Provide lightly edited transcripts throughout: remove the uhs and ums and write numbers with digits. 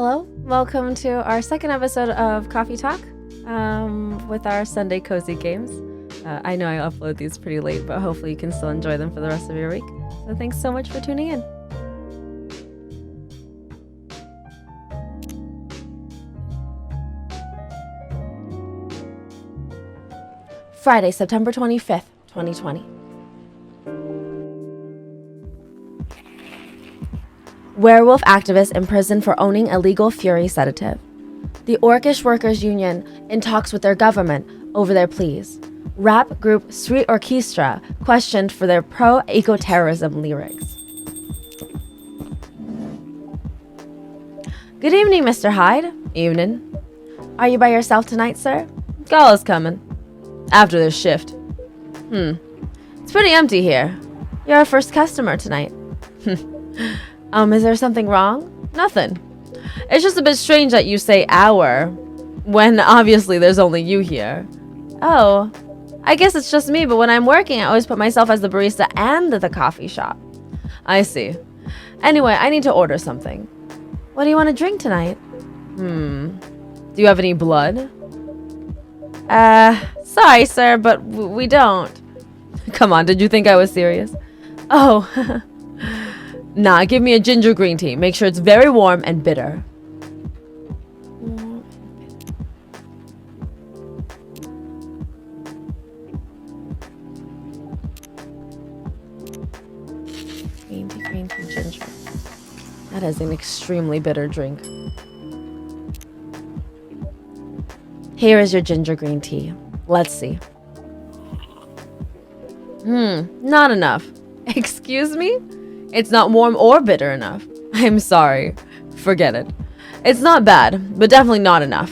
Hello, welcome to our second episode of Coffee Talk with our Sunday Cozy Games. I know I upload these pretty late, but hopefully you can still enjoy them for the rest of your week. So thanks so much for tuning in. Friday, September 25th, 2020. Werewolf activist imprisoned for owning illegal Fury sedative. The Orcish Workers Union in talks with their government over their pleas. Rap group Street Orchestra questioned for their pro-eco-terrorism lyrics. Good evening, Mr. Hyde. Evening. Are you by yourself tonight, sir? Call is coming. After this shift. It's pretty empty here. You're our first customer tonight. Is there something wrong? Nothing. It's just a bit strange that you say our, when obviously there's only you here. Oh, I guess it's just me, but when I'm working, I always put myself as the barista and the coffee shop. I see. Anyway, I need to order something. What do you want to drink tonight? Do you have any blood? Sorry, sir, but we don't. Come on, did you think I was serious? Oh, nah, give me a ginger green tea. Make sure it's very warm and bitter. Green tea, ginger. That is an extremely bitter drink. Here is your ginger green tea. Let's see. Not enough. Excuse me? It's not warm or bitter enough. I'm sorry. Forget it. It's not bad, but definitely not enough.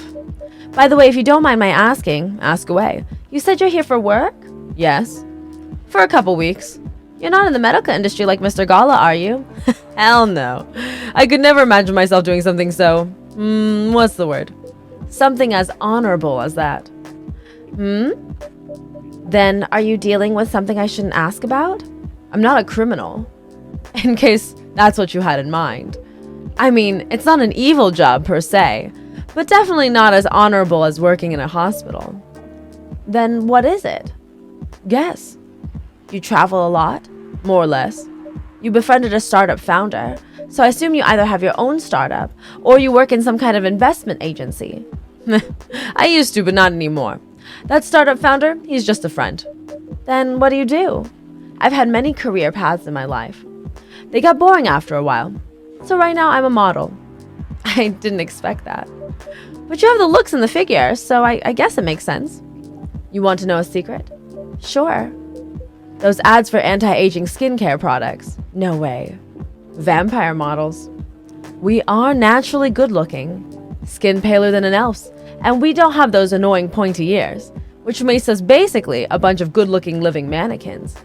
By the way, if you don't mind my asking, ask away. You said you're here for work? Yes. For a couple weeks. You're not in the medical industry like Mr. Gala, are you? Hell no. I could never imagine myself doing something so, what's the word? Something as honorable as that. Then are you dealing with something I shouldn't ask about? I'm not a criminal. In case that's what you had in mind. I mean, it's not an evil job per se, but definitely not as honorable as working in a hospital. Then what is it? Guess. You travel a lot, more or less. You befriended a startup founder, so I assume you either have your own startup or you work in some kind of investment agency. I used to, but not anymore. That startup founder, he's just a friend. Then what do? I've had many career paths in my life. They got boring after a while. So right now I'm a model. I didn't expect that. But you have the looks and the figure, so I guess it makes sense. You want to know a secret? Sure. Those ads for anti-aging skincare products. No way. Vampire models. We are naturally good looking. Skin paler than an elf's. And we don't have those annoying pointy ears, which makes us basically a bunch of good-looking living mannequins.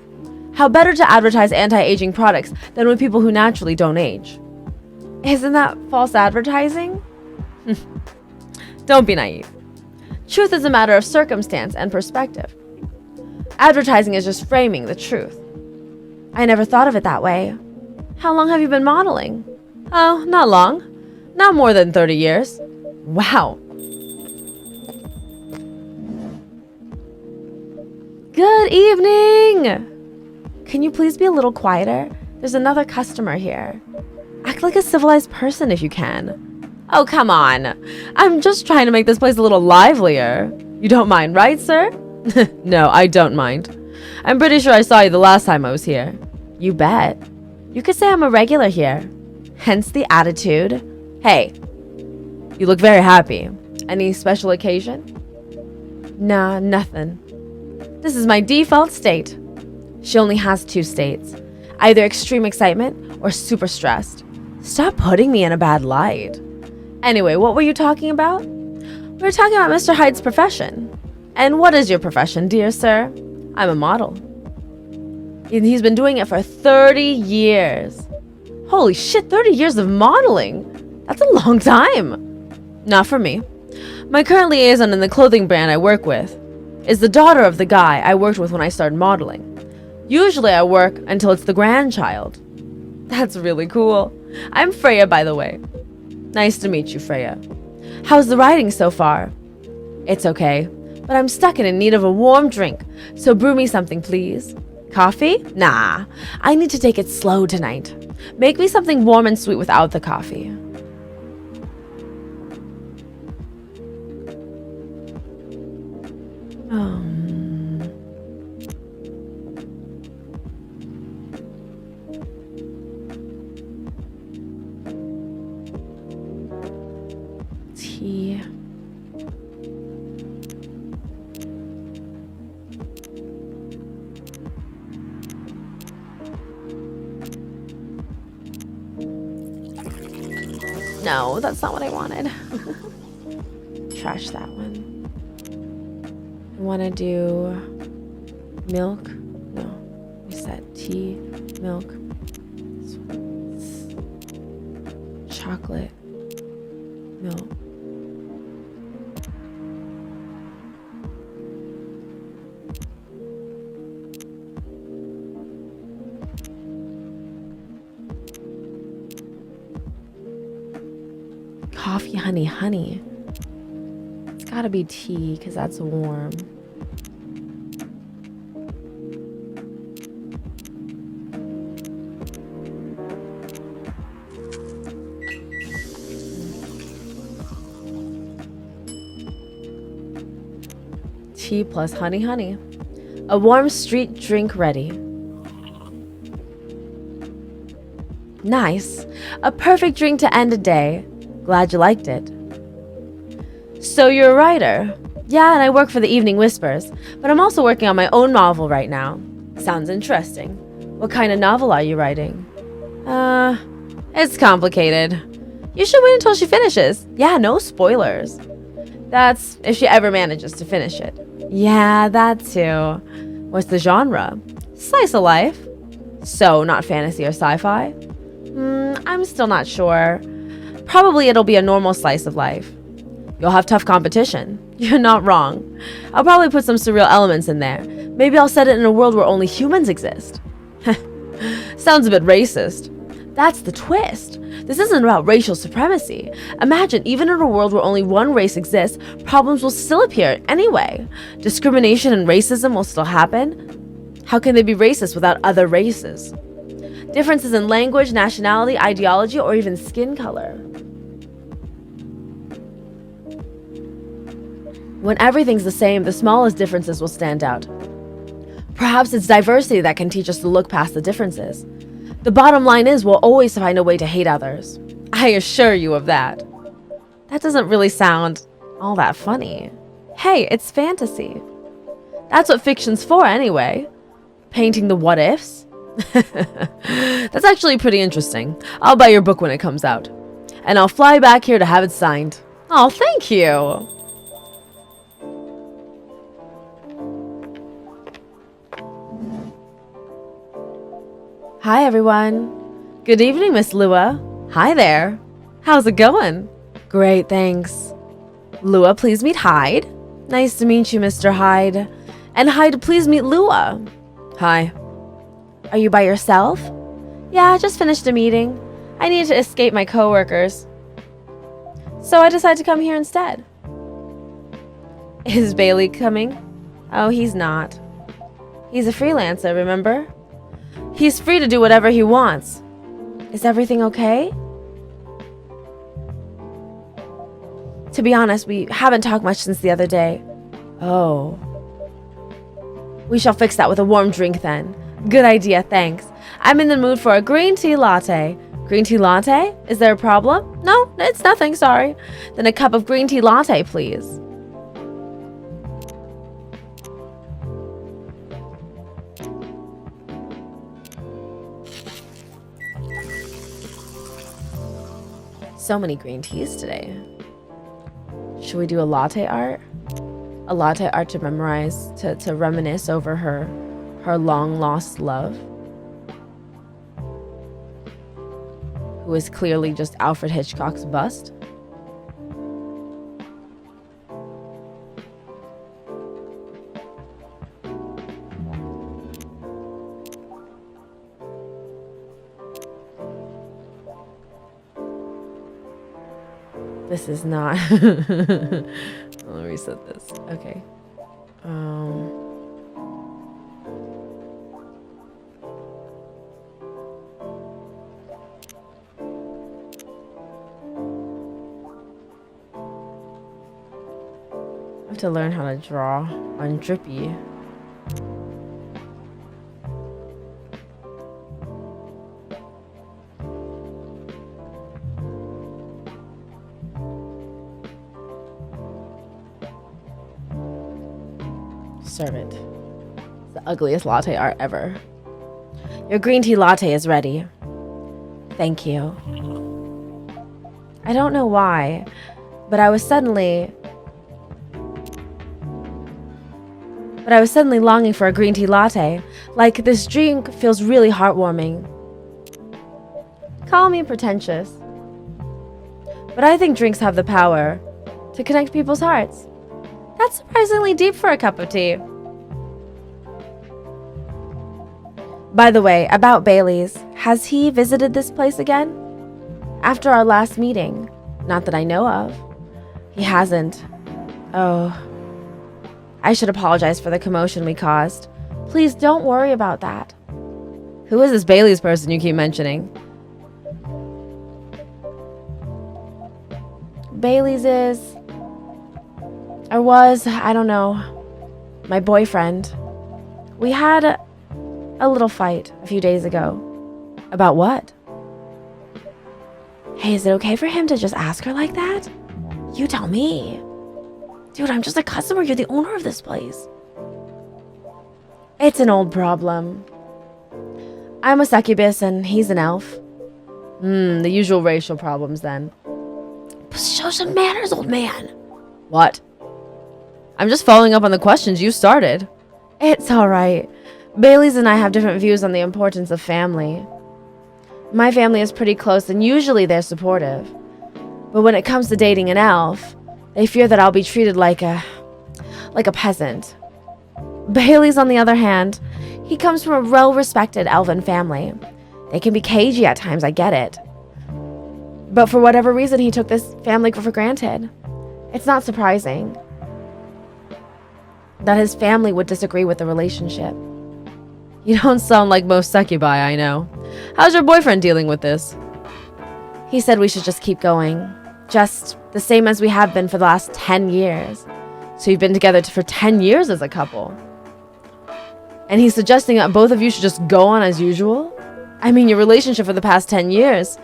How better to advertise anti-aging products than with people who naturally don't age? Isn't that false advertising? Don't be naive. Truth is a matter of circumstance and perspective. Advertising is just framing the truth. I never thought of it that way. How long have you been modeling? Oh, not long. Not more than 30 years. Wow. Good evening! Can you please be a little quieter? There's another customer here. Act like a civilized person if you can. Oh, come on. I'm just trying to make this place a little livelier. You don't mind, right, sir? No, I don't mind. I'm pretty sure I saw you the last time I was here. You bet. You could say I'm a regular here. Hence the attitude. Hey, you look very happy. Any special occasion? Nah, nothing. This is my default state. She only has 2 states. Either extreme excitement or super stressed. Stop putting me in a bad light. Anyway, what were you talking about? We were talking about Mr. Hyde's profession. And what is your profession, dear sir? I'm a model. He's been doing it for 30 years. Holy shit, 30 years of modeling. That's a long time. Not for me. My current liaison in the clothing brand I work with is the daughter of the guy I worked with when I started modeling. Usually I work until it's the grandchild. That's really cool. I'm Freya, by the way. Nice to meet you, Freya. How's the riding so far? It's okay, but I'm stuck and in need of a warm drink, so brew me something, please. Coffee? Nah, I need to take it slow tonight. Make me something warm and sweet without the coffee. Tea. No, that's not what I wanted. Trash that one. I want to do milk. No, we said tea, milk, chocolate, milk. Coffee, honey, honey. It's gotta be tea, because that's warm. Tea plus honey, honey. A warm street drink ready. Nice. A perfect drink to end a day. Glad you liked it. So you're a writer? Yeah, and I work for the Evening Whispers, but I'm also working on my own novel right now. Sounds interesting. What kind of novel are you writing? It's complicated. You should wait until she finishes. Yeah, no spoilers. That's if she ever manages to finish it. Yeah, that too. What's the genre? Slice of life. So, not fantasy or sci-fi? I'm still not sure. Probably it'll be a normal slice of life. You'll have tough competition. You're not wrong. I'll probably put some surreal elements in there. Maybe I'll set it in a world where only humans exist. Sounds a bit racist. That's the twist. This isn't about racial supremacy. Imagine, even in a world where only one race exists, problems will still appear anyway. Discrimination and racism will still happen. How can they be racist without other races? Differences in language, nationality, ideology, or even skin color. When everything's the same, the smallest differences will stand out. Perhaps it's diversity that can teach us to look past the differences. The bottom line is we'll always find a way to hate others. I assure you of that. That doesn't really sound all that funny. Hey, it's fantasy. That's what fiction's for anyway. Painting the what ifs. That's actually pretty interesting. I'll buy your book when it comes out. And I'll fly back here to have it signed. Oh, thank you. Hi, everyone. Good evening, Miss Lua. Hi there. How's it going? Great, thanks. Lua, please meet Hyde. Nice to meet you, Mr. Hyde. And Hyde, please meet Lua. Hi. Are you by yourself? Yeah, I just finished a meeting. I need to escape my coworkers. So I decided to come here instead. Is Bailey coming? Oh, he's not. He's a freelancer, remember? He's free to do whatever he wants. Is everything okay? To be honest, we haven't talked much since the other day. Oh. We shall fix that with a warm drink then. Good idea, thanks. I'm in the mood for a green tea latte. Green tea latte? Is there a problem? No, it's nothing, sorry. Then a cup of green tea latte, please. So many green teas today. Should we do a latte art? A latte art to memorize, to reminisce over her long lost love, who is clearly just Alfred Hitchcock's bust. This is not. Let me reset this. Okay. I have to learn how to draw on Drippy. Serve it. It's the ugliest latte art ever. Your green tea latte is ready. Thank you. I don't know why, but I was suddenly longing for a green tea latte. Like, this drink feels really heartwarming. Call me pretentious, but I think drinks have the power to connect people's hearts. That's surprisingly deep for a cup of tea. By the way, about Bailey's, has he visited this place again? After our last meeting? Not that I know of. He hasn't. Oh. I should apologize for the commotion we caused. Please don't worry about that. Who is this Bailey's person you keep mentioning? Bailey's is... or was, I don't know, my boyfriend. We had a little fight a few days ago. About what? Hey, is it okay for him to just ask her like that? You tell me. Dude, I'm just a customer. You're the owner of this place. It's an old problem. I'm a succubus and he's an elf. The usual racial problems then. Show some manners, old man. What? I'm just following up on the questions you started. It's alright. Bailey's and I have different views on the importance of family. My family is pretty close and usually they're supportive. But when it comes to dating an elf, they fear that I'll be treated like a peasant. Bailey's, on the other hand, he comes from a well-respected elven family. They can be cagey at times, I get it. But for whatever reason, he took this family for granted. It's not surprising that his family would disagree with the relationship. You don't sound like most succubi I know. How's your boyfriend dealing with this? He said we should just keep going. Just the same as we have been for the last 10 years. So you've been together for 10 years as a couple. And he's suggesting that both of you should just go on as usual? I mean, your relationship for the past 10 years,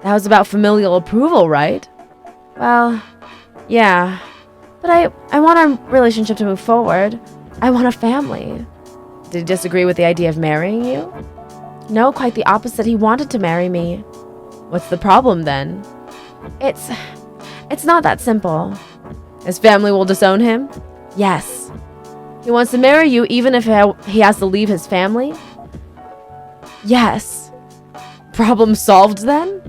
that was about familial approval, right? Well, yeah. But I want our relationship to move forward. I want a family. Did he disagree with the idea of marrying you? No, quite the opposite. He wanted to marry me. What's the problem then? It's not that simple. His family will disown him? Yes. He wants to marry you even if he has to leave his family? Yes. Problem solved then?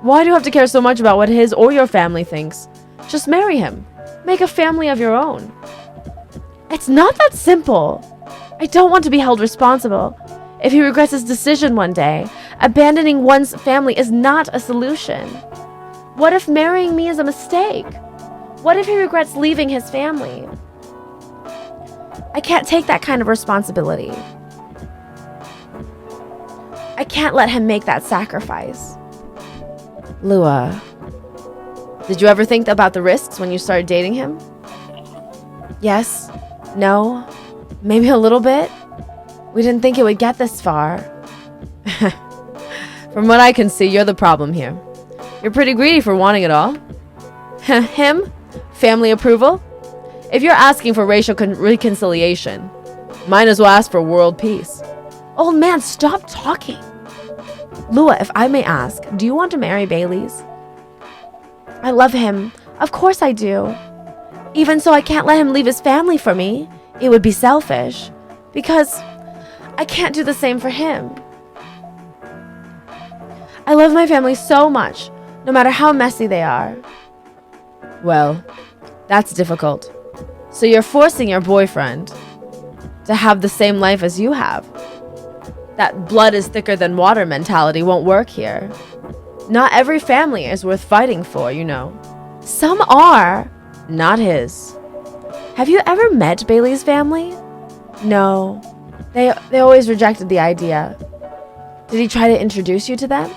Why do you have to care so much about what his or your family thinks? Just marry him. Make a family of your own. It's not that simple. I don't want to be held responsible. If he regrets his decision one day, abandoning one's family is not a solution. What if marrying me is a mistake? What if he regrets leaving his family? I can't take that kind of responsibility. I can't let him make that sacrifice. Lua, did you ever think about the risks when you started dating him? Yes. No. Maybe a little bit. We didn't think it would get this far. From what I can see, you're the problem here. You're pretty greedy for wanting it all. Him? Family approval? If you're asking for racial reconciliation, might as well ask for world peace. Old man, stop talking. Lua, if I may ask, do you want to marry Bailey's? I love him. Of course I do. Even so, I can't let him leave his family for me. It would be selfish. Because I can't do the same for him. I love my family so much, no matter how messy they are. Well, that's difficult. So you're forcing your boyfriend to have the same life as you have. That blood is thicker than water mentality won't work here. Not every family is worth fighting for, you know. Some are, not his. Have you ever met Bailey's family? No. They always rejected the idea. Did he try to introduce you to them?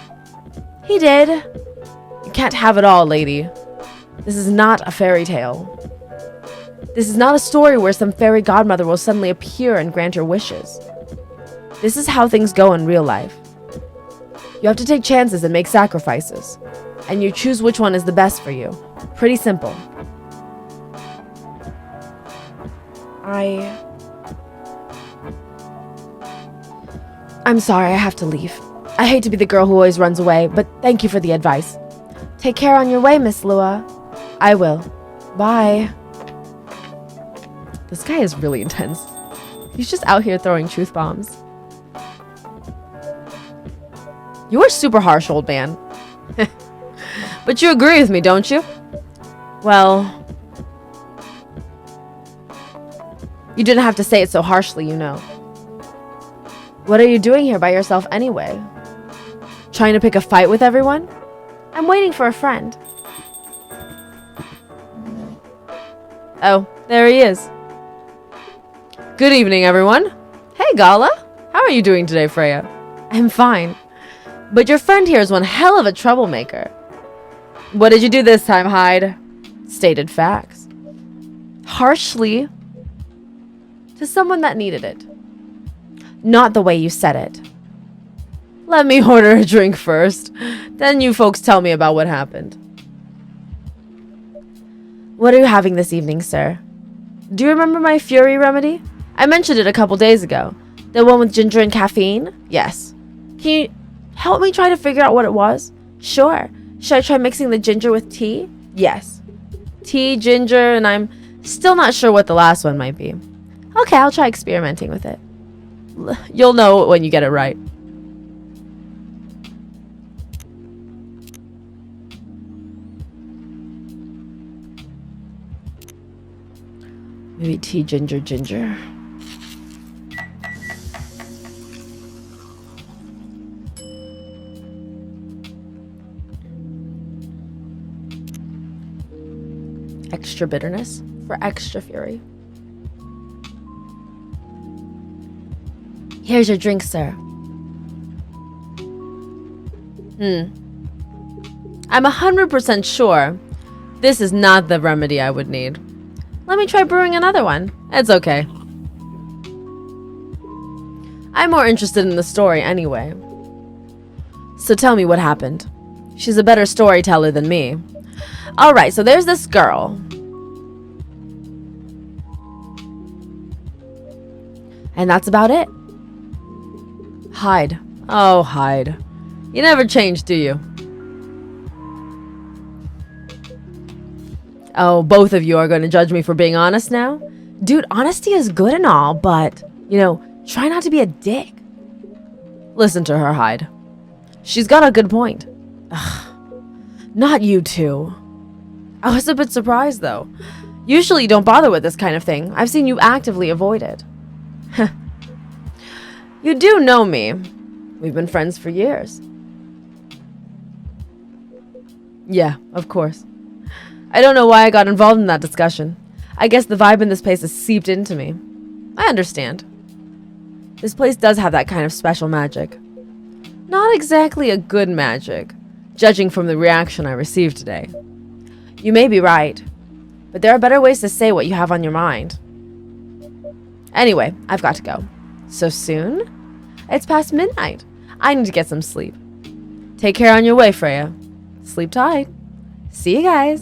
He did. You can't have it all, lady. This is not a fairy tale. This is not a story where some fairy godmother will suddenly appear and grant your wishes. This is how things go in real life. You have to take chances and make sacrifices. And you choose which one is the best for you. Pretty simple. I'm sorry, I have to leave. I hate to be the girl who always runs away, but thank you for the advice. Take care on your way, Miss Lua. I will. Bye. This guy is really intense. He's just out here throwing truth bombs. You are super harsh, old man. But you agree with me, don't you? Well, you didn't have to say it so harshly, you know. What are you doing here by yourself anyway? Trying to pick a fight with everyone? I'm waiting for a friend. Oh, there he is. Good evening, everyone. Hey, Gala. How are you doing today, Freya? I'm fine. But your friend here is one hell of a troublemaker. What did you do this time, Hyde? Stated facts. Harshly to someone that needed it. Not the way you said it. Let me order a drink first. Then you folks tell me about what happened. What are you having this evening, sir? Do you remember my Fury remedy? I mentioned it a couple days ago. The one with ginger and caffeine? Yes. Can you help me try to figure out what it was? Sure. Should I try mixing the ginger with tea? Yes. Tea, ginger, and I'm still not sure what the last one might be. Okay, I'll try experimenting with it. You'll know when you get it right. Maybe tea, ginger, ginger. Extra bitterness for extra fury. Here's your drink, sir. I'm 100% sure this is not the remedy I would need. Let me try brewing another one. It's okay. I'm more interested in the story anyway. So tell me what happened. She's a better storyteller than me. Alright, so there's this girl. And that's about it. Hyde. Oh, Hyde. You never change, do you? Oh, both of you are going to judge me for being honest now? Dude, honesty is good and all, but, try not to be a dick. Listen to her, Hyde. She's got a good point. Ugh. Not you two. I was a bit surprised, though. Usually you don't bother with this kind of thing. I've seen you actively avoid it. You do know me. We've been friends for years. Yeah, of course. I don't know why I got involved in that discussion. I guess the vibe in this place has seeped into me. I understand. This place does have that kind of special magic. Not exactly a good magic, judging from the reaction I received today. You may be right, but there are better ways to say what you have on your mind. Anyway, I've got to go. So soon? It's past midnight. I need to get some sleep. Take care on your way, Freya. Sleep tight. See you guys.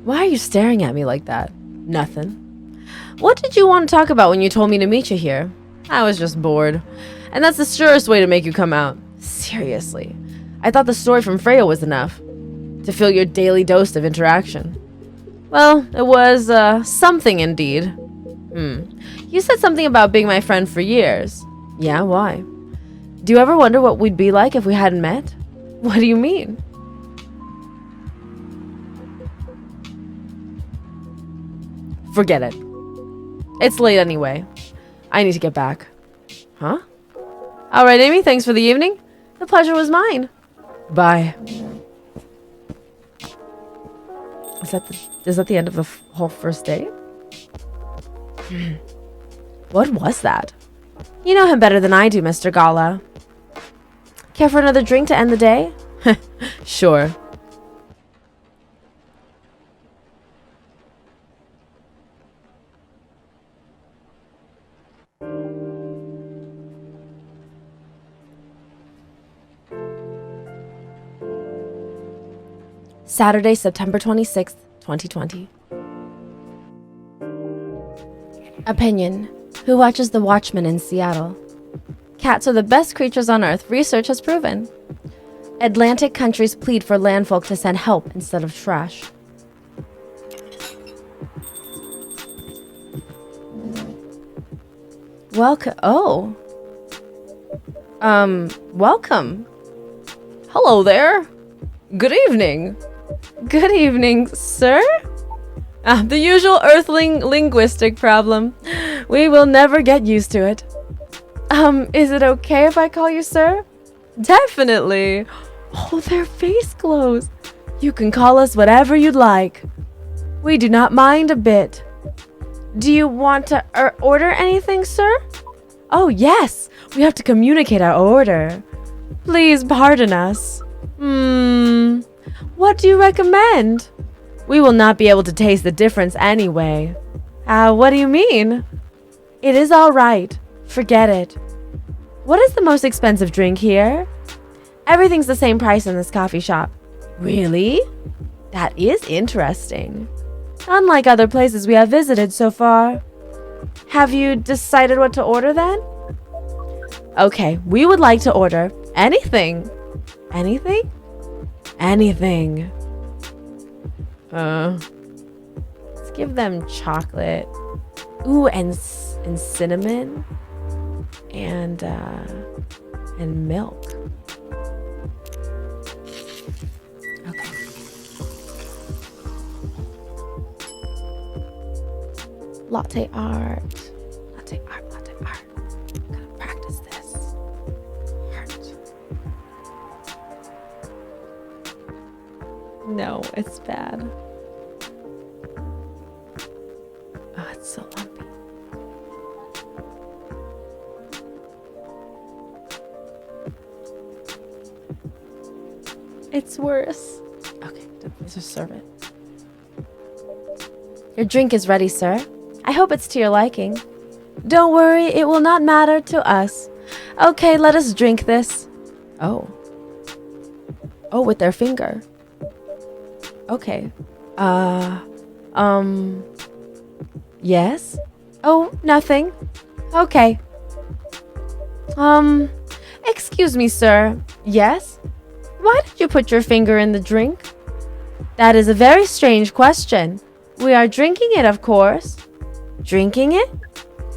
Why are you staring at me like that? Nothing. What did you want to talk about when you told me to meet you here? I was just bored. And that's the surest way to make you come out. Seriously. I thought the story from Freya was enough to fill your daily dose of interaction. Well, it was, something indeed. You said something about being my friend for years. Yeah, why? Do you ever wonder what we'd be like if we hadn't met? What do you mean? Forget it. It's late anyway. I need to get back. Huh? Alright, Amy, thanks for the evening. The pleasure was mine. Bye. Is that the end of the whole first date? What was that? You know him better than I do, Mr. Gala. Care for another drink to end the day? Sure. Saturday, September 26th, 2020. Opinion. Who watches The Watchmen in Seattle? Cats are the best creatures on Earth, research has proven. Atlantic countries plead for landfolk to send help instead of trash. Welcome. Oh. Welcome. Hello there. Good evening. Good evening, sir. The usual Earthling linguistic problem. We will never get used to it. Is it okay if I call you sir? Definitely. Oh, their face glows. You can call us whatever you'd like. We do not mind a bit. Do you want to order anything, sir? Oh, yes. We have to communicate our order. Please pardon us. What do you recommend? We will not be able to taste the difference anyway. What do you mean? It is all right. Forget it. What is the most expensive drink here? Everything's the same price in this coffee shop. Really? That is interesting. Unlike other places we have visited so far. Have you decided what to order then? Okay, we would like to order anything. Anything? Anything. Let's give them chocolate. Ooh, and cinnamon. And milk. Okay. Latte art. Latte art, latte art. I'm gonna practice this. Art. No, it's bad. Oh, it's so lumpy. It's worse. Okay, let's just serve it. Your drink is ready, sir. I hope it's to your liking. Don't worry, it will not matter to us. Okay, let us drink this. Oh. Oh, with their finger. Okay. Yes? Oh, nothing. Okay. Excuse me, sir. Yes? Why did you put your finger in the drink? That is a very strange question. We are drinking it, of course. Drinking it?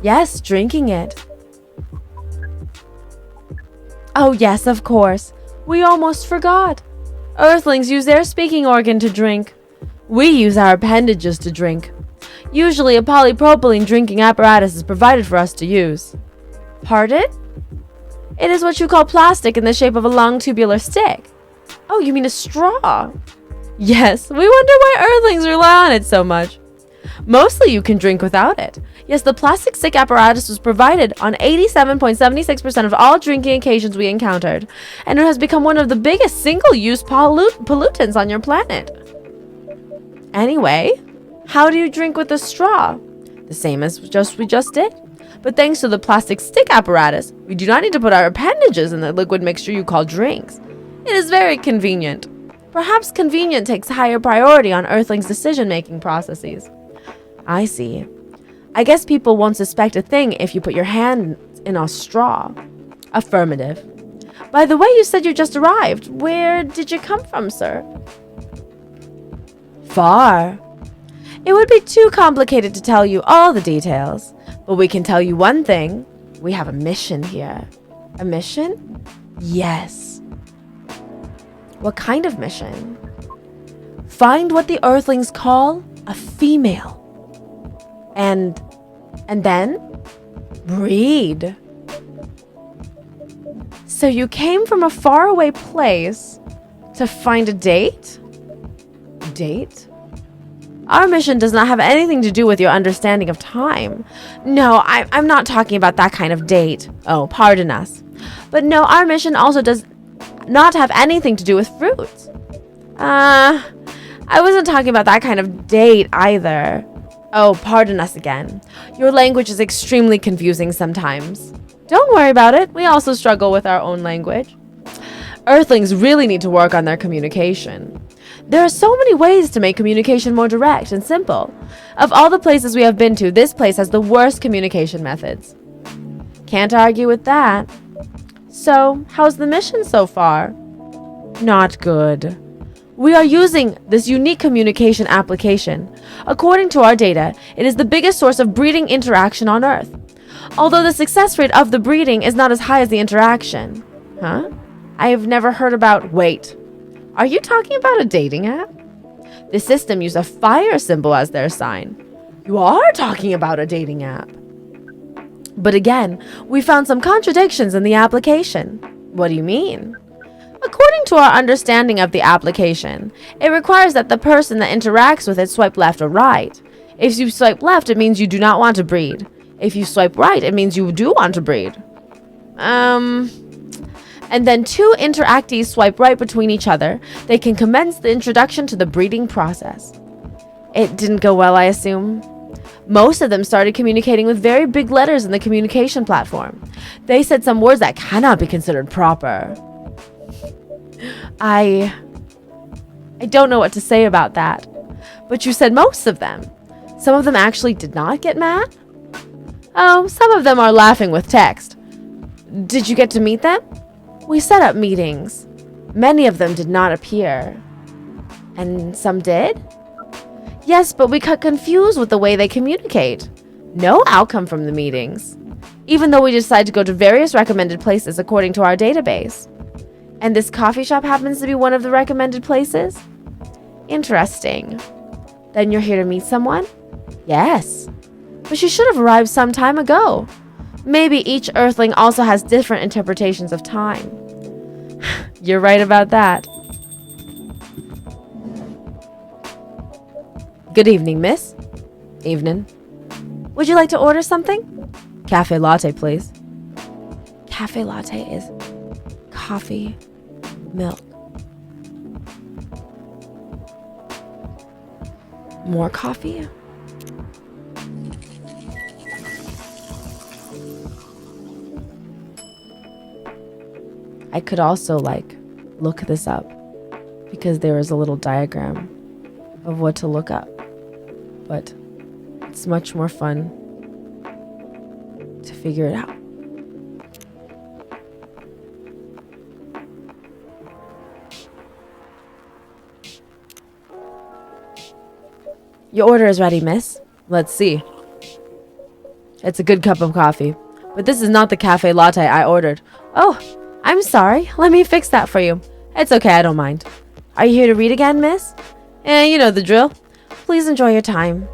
Yes, drinking it. Oh, yes, of course. We almost forgot. Earthlings use their speaking organ to drink. We use our appendages to drink. Usually a polypropylene drinking apparatus is provided for us to use. Pardon? It is what you call plastic in the shape of a long tubular stick. Oh, you mean a straw? Yes, we wonder why Earthlings rely on it so much. Mostly you can drink without it. Yes, the plastic stick apparatus was provided on 87.76% of all drinking occasions we encountered, and it has become one of the biggest single-use pollutants on your planet. Anyway, how do you drink with a straw? The same as we just did. But thanks to the plastic stick apparatus, we do not need to put our appendages in the liquid mixture you call drinks. It is very convenient. Perhaps convenient takes higher priority on Earthlings' decision-making processes. I see. I guess people won't suspect a thing if you put your hand in a straw. Affirmative. By the way, you said you just arrived. Where did you come from, sir? Far. It would be too complicated to tell you all the details, but we can tell you one thing. We have a mission here. A mission? Yes. What kind of mission? Find what the Earthlings call a female. And And then breed. So you came from a faraway place to find a date? Date? Our mission does not have anything to do with your understanding of time. No, I'm not talking about that kind of date. Oh, pardon us. But no, our mission also does not have anything to do with fruits. I wasn't talking about that kind of date either. Oh, pardon us again. Your language is extremely confusing sometimes. Don't worry about it. We also struggle with our own language. Earthlings really need to work on their communication. There are so many ways to make communication more direct and simple. Of all the places we have been to, this place has the worst communication methods. Can't argue with that. So, how's the mission so far? Not good. We are using this unique communication application. According to our data, it is the biggest source of breeding interaction on Earth. Although the success rate of the breeding is not as high as the interaction. Huh? I have never heard about... Wait. Are you talking about a dating app? The system used a fire symbol as their sign. You are talking about a dating app. But again, we found some contradictions in the application. What do you mean? According to our understanding of the application, it requires that the person that interacts with it swipe left or right. If you swipe left, it means you do not want to breed. If you swipe right, it means you do want to breed. And then two interactees swipe right between each other. They can commence the introduction to the breeding process. It didn't go well, I assume. Most of them started communicating with very big letters in the communication platform. They said some words that cannot be considered proper. I don't know what to say about that. But you said most of them. Some of them actually did not get mad? Oh, some of them are laughing with text. Did you get to meet them? We set up meetings. Many of them did not appear. And some did? Yes, but we got confused with the way they communicate. No outcome from the meetings. Even though we decided to go to various recommended places according to our database. And this coffee shop happens to be one of the recommended places? Interesting. Then you're here to meet someone? Yes. But she should have arrived some time ago. Maybe each Earthling also has different interpretations of time. You're right about that. Good evening, miss. Evening. Would you like to order something? Cafe latte, please. Cafe latte is coffee, milk. More coffee? I could also look this up because there is a little diagram of what to look up, but it's much more fun to figure it out. Your order is ready, miss. Let's see. It's a good cup of coffee, but this is not the cafe latte I ordered. Oh, I'm sorry. Let me fix that for you. It's okay, I don't mind. Are you here to read again, miss? You know the drill. Please enjoy your time.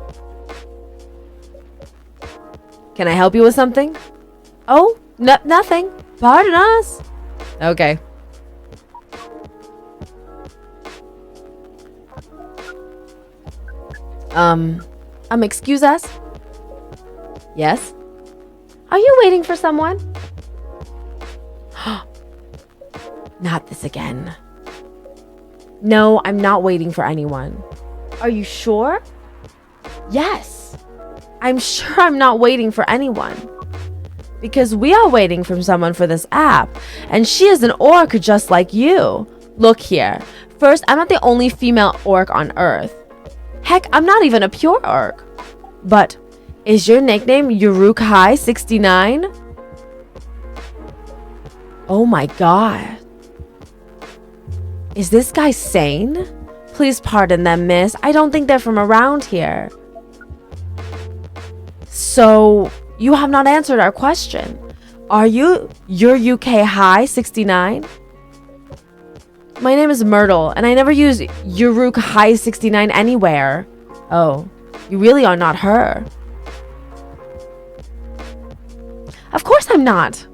Can I help you with something? Oh, nothing. Pardon us. Okay. Excuse us? Yes? Are you waiting for someone? Not this again. No, I'm not waiting for anyone. Are you sure? Yes. I'm sure I'm not waiting for anyone. Because we are waiting for someone for this app. And she is an orc just like you. Look here. First, I'm not the only female orc on Earth. Heck, I'm not even a pure orc. But, is your nickname Uruk-hai69? Oh my god. Is this guy sane? Please pardon them, miss. I don't think they're from around here. So, you have not answered our question. Are you Uruk-hai69? My name is Myrtle, and I never use Uruk-hai69 anywhere. Oh, you really are not her. Of course I'm not.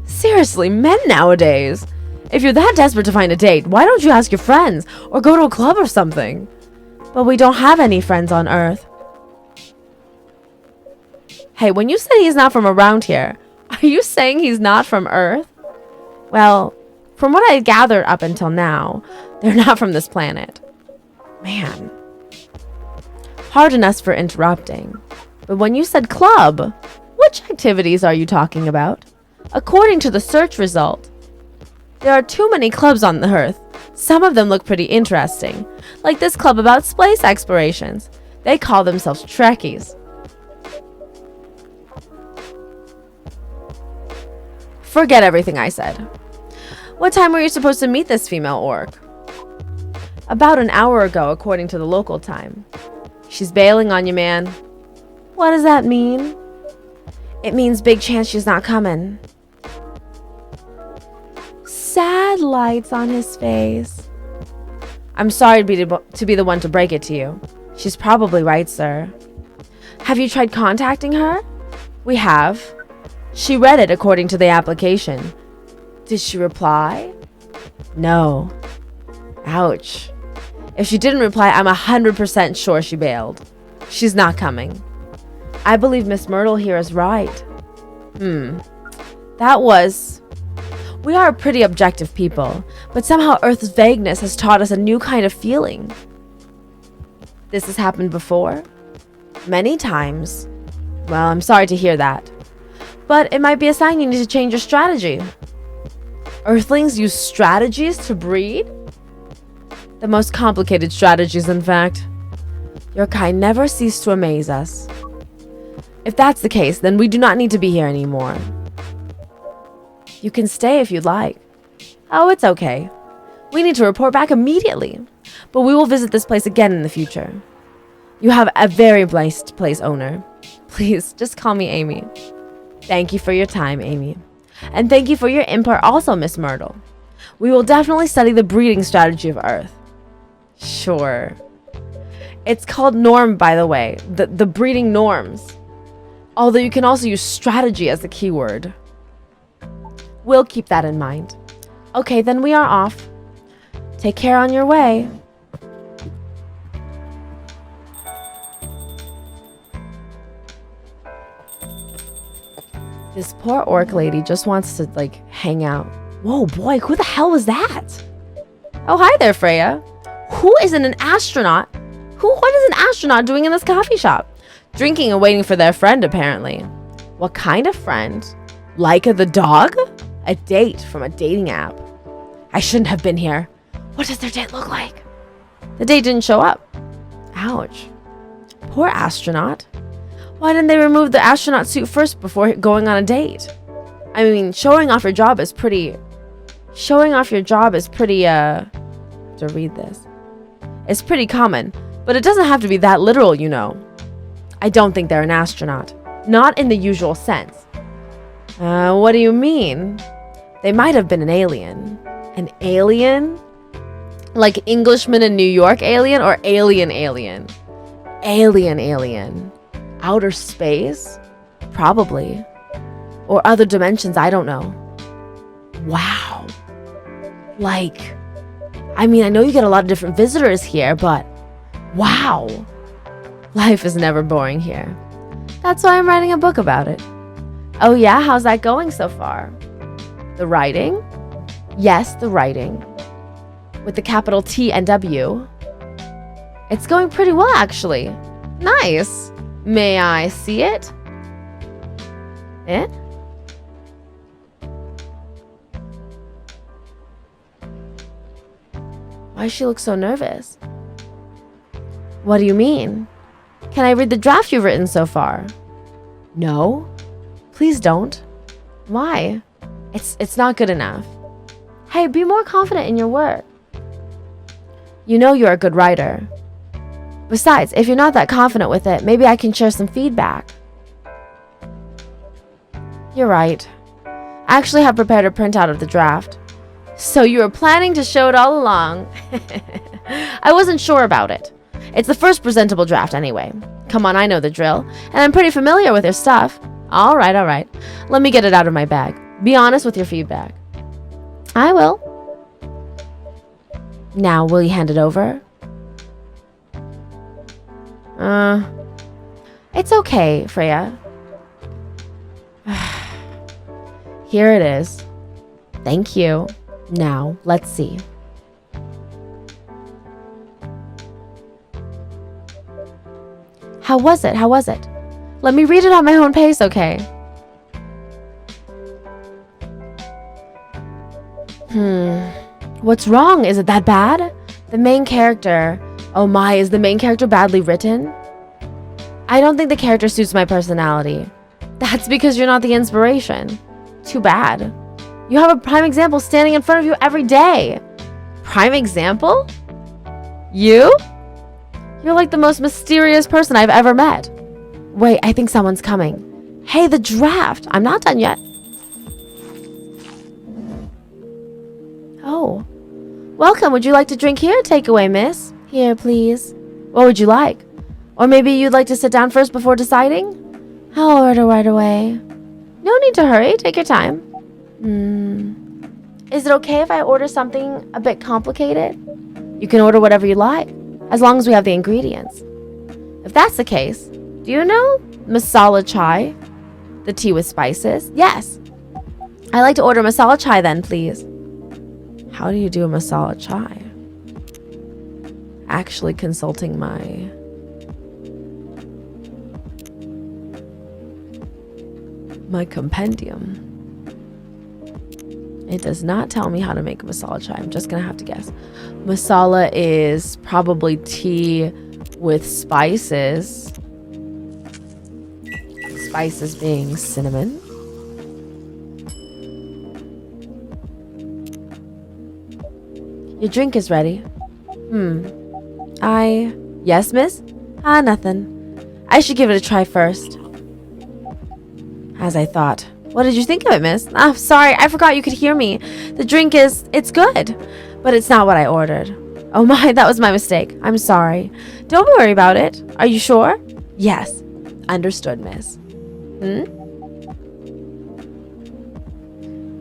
Seriously, men nowadays. If you're that desperate to find a date, why don't you ask your friends or go to a club or something? But we don't have any friends on Earth. Hey, when you said he's not from around here, are you saying he's not from Earth? Well, from what I gathered up until now, they're not from this planet. Man. Pardon us for interrupting, but when you said club, which activities are you talking about? According to the search result, there are too many clubs on the Earth. Some of them look pretty interesting, like this club about space explorations. They call themselves Trekkies. Forget everything I said. What time were you supposed to meet this female orc? About an hour ago, according to the local time. She's bailing on you, man. What does that mean? It means big chance she's not coming. Sad lights on his face. I'm sorry to be the one to break it to you. She's probably right, sir. Have you tried contacting her? We have. She read it according to the application. Did she reply? No. Ouch. If she didn't reply, I'm 100% sure she bailed. She's not coming. I believe Miss Myrtle here is right. We are pretty objective people, but somehow Earth's vagueness has taught us a new kind of feeling. This has happened before? Many times. Well, I'm sorry to hear that. But it might be a sign you need to change your strategy. Earthlings use strategies to breed? The most complicated strategies, in fact. Your kind never cease to amaze us. If that's the case, then we do not need to be here anymore. You can stay if you'd like. Oh, it's okay. We need to report back immediately, but we will visit this place again in the future. You have a very nice place, owner. Please, just call me Amy. Thank you for your time, Amy. And thank you for your input also, Miss Myrtle. We will definitely study the breeding strategy of Earth. Sure. It's called norm, by the way. The breeding norms. Although you can also use strategy as the keyword. We'll keep that in mind. Okay, then we are off. Take care on your way. This poor orc lady just wants to, hang out. Whoa, boy, who the hell was that? Oh, hi there, Freya. What is an astronaut doing in this coffee shop? Drinking and waiting for their friend, apparently. What kind of friend? Laika the dog? A date from a dating app. I shouldn't have been here. What does their date look like? The date didn't show up. Ouch. Poor astronaut. Why didn't they remove the astronaut suit first before going on a date? I mean, showing off your job is pretty, to read this. It's pretty common, but it doesn't have to be that literal, you know. I don't think they're an astronaut. Not in the usual sense. What do you mean? They might have been an alien. An alien? Like Englishman in New York alien or alien alien? Alien. Outer space? Probably. Or other dimensions, I don't know. Wow. I know you get a lot of different visitors here, but wow. Life is never boring here. That's why I'm writing a book about it. Oh yeah, how's that going so far? The writing? Yes, the writing. With the capital T and W. It's going pretty well, actually. Nice. May I see it? Eh? Why does she look so nervous? What do you mean? Can I read the draft you've written so far? No. Please don't. Why? It's not good enough. Hey, be more confident in your work. You know you're a good writer. Besides, if you're not that confident with it, maybe I can share some feedback. You're right. I actually have prepared a printout of the draft. So you were planning to show it all along. I wasn't sure about it. It's the first presentable draft anyway. Come on, I know the drill. And I'm pretty familiar with your stuff. All right, all right. Let me get it out of my bag. Be honest with your feedback. I will. Now, will you hand it over? It's okay, Freya. Here it is. Thank you. Now, let's see. How was it? How was it? Let me read it on my own pace, okay? What's wrong? Is it that bad? The main character. Oh my, is the main character badly written? I don't think the character suits my personality. That's because you're not the inspiration. Too bad. You have a prime example standing in front of you every day. Prime example? You? You're like the most mysterious person I've ever met. Wait, I think someone's coming. Hey, the draft. I'm not done yet. Oh. Welcome. Would you like to drink here? Takeaway, miss. Here, please. What would you like? Or maybe you'd like to sit down first before deciding? I'll order right away. No need to hurry. Take your time. Is it okay if I order something a bit complicated? You can order whatever you like, as long as we have the ingredients. If that's the case, do you know masala chai? The tea with spices? Yes. I'd like to order masala chai then, please. How do you do a masala chai? Actually consulting my compendium. It does not tell me how to make a masala chai. I'm just gonna have to guess. Masala is probably tea with spices. Spices being cinnamon. Your drink is ready. Yes, miss? Nothing. I should give it a try first. As I thought. What did you think of it, miss? Sorry, I forgot you could hear me. The drink it's good, but it's not what I ordered. Oh my, that was my mistake. I'm sorry. Don't worry about it. Are you sure? Yes. Understood, miss.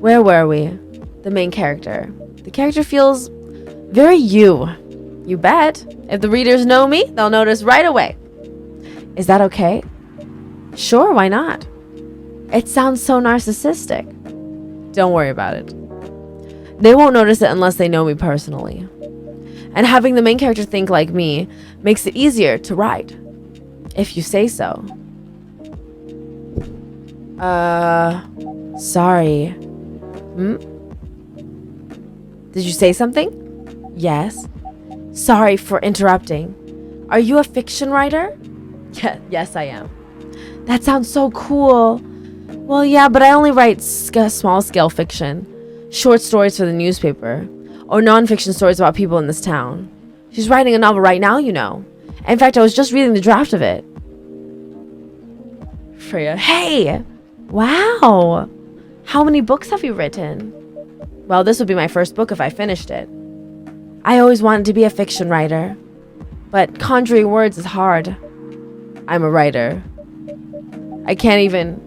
Where were we? The main character. The character feels very you. You bet. If the readers know me, they'll notice right away. Is that okay? Sure, why not? It sounds so narcissistic. Don't worry about it. They won't notice it unless they know me personally. And having the main character think like me makes it easier to write. If you say so. Sorry. Did you say something? Yes. Sorry for interrupting. Are you a fiction writer? Yes, I am. That sounds so cool. Well, yeah, but I only write small-scale fiction. Short stories for the newspaper. Or non-fiction stories about people in this town. She's writing a novel right now, you know. In fact, I was just reading the draft of it. Freya. Hey! Wow! How many books have you written? Well, this would be my first book if I finished it. I always wanted to be a fiction writer. But conjuring words is hard. I'm a writer. I can't even...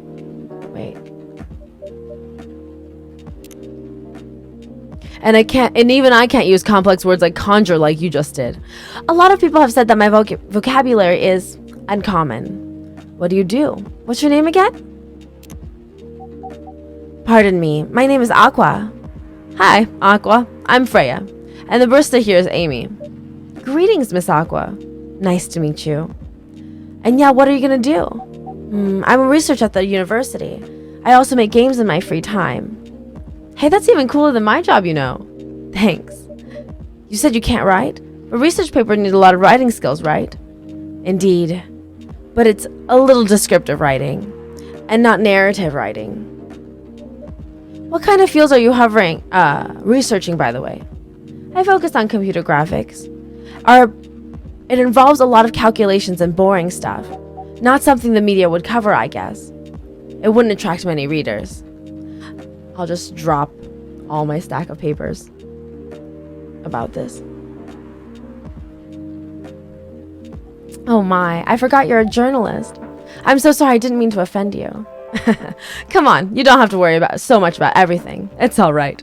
Wait. And even I can't use complex words like conjure like you just did. A lot of people have said that my vocabulary is uncommon. What do you do? What's your name again? Pardon me. My name is Aqua. Hi, Aqua. I'm Freya. And the barista here is Amy. Greetings, Miss Aqua. Nice to meet you. And yeah, what are you gonna do? I'm a researcher at the university. I also make games in my free time. Hey, that's even cooler than my job, you know. Thanks. You said you can't write? A research paper needs a lot of writing skills, right? Indeed. But it's a little descriptive writing, and not narrative writing. What kind of fields are you researching, by the way? I focus on computer graphics. It involves a lot of calculations and boring stuff. Not something the media would cover, I guess. It wouldn't attract many readers. I'll just drop all my stack of papers about this. Oh my, I forgot you're a journalist. I'm so sorry, I didn't mean to offend you. Come on, you don't have to worry about so much about everything. It's all right.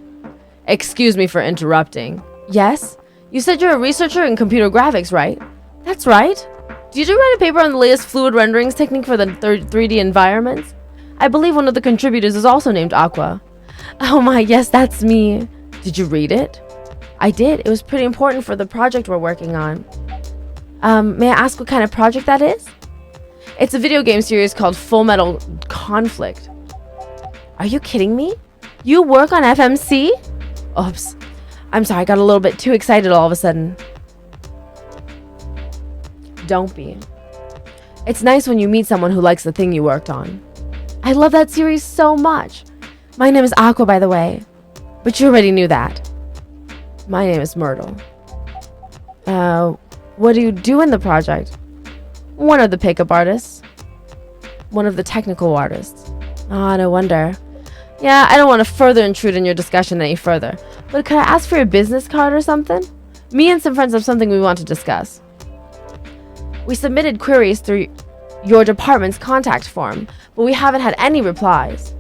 Excuse me for interrupting. Yes? You said you're a researcher in computer graphics, right? That's right. Did you write a paper on the latest fluid renderings technique for the 3D environments? I believe one of the contributors is also named Aqua. Oh my, yes, that's me. Did you read it? I did. It was pretty important for the project we're working on. May I ask what kind of project that is? It's a video game series called Full Metal Conflict. Are you kidding me? You work on FMC? Oops. I'm sorry, I got a little bit too excited all of a sudden. Don't be. It's nice when you meet someone who likes the thing you worked on. I love that series so much. My name is Aqua, by the way. But you already knew that. My name is Myrtle. What do you do in the project? One of the pickup artists. One of the technical artists. Ah, no wonder. Yeah, I don't want to further intrude in your discussion any further. But could I ask for your business card or something? Me and some friends have something we want to discuss. We submitted queries through your department's contact form, but we haven't had any replies.